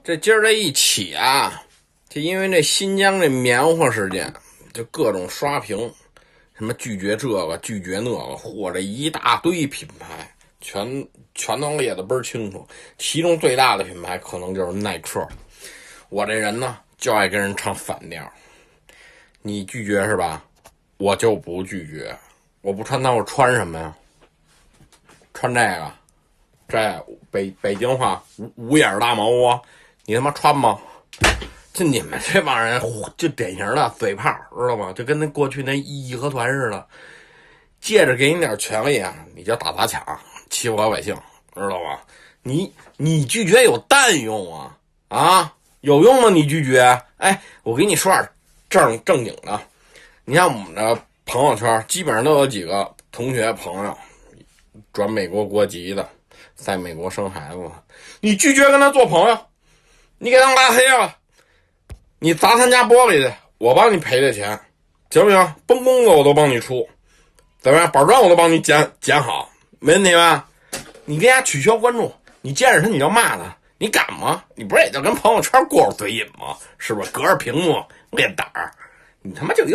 这今儿这一起啊，就因为这新疆这棉花事件，就各种刷屏，什么拒绝这个拒绝那个，或者一大堆品牌，全都列得倍儿清楚。其中最大的品牌可能就是耐克。我这人呢就爱跟人唱反调，你拒绝是吧？我就不拒绝，我不穿它我穿什么呀？穿这个，这北京话五眼大毛啊，你他妈穿吗？就你们这帮人就典型的嘴炮，知道吗？就跟那过去那义和团似的，借着给你点权利啊，你就打砸抢，欺负老百姓，知道吧？你拒绝有蛋用啊？啊，有用吗？你拒绝？哎，我给你说点正经的，你像我们的朋友圈，基本上都有几个同学朋友转美国国籍的，在美国生孩子了，你拒绝跟他做朋友，你给他拉黑了，你砸他家玻璃去，我帮你赔这钱，行不行？崩工子我都帮你出，怎么样？板砖我都帮你剪好，没问题吧？你给他取消关注，你见着他你就骂他，你敢吗？你不是也就跟朋友圈过着嘴瘾吗？是不是？隔着屏幕练胆儿，你他妈就一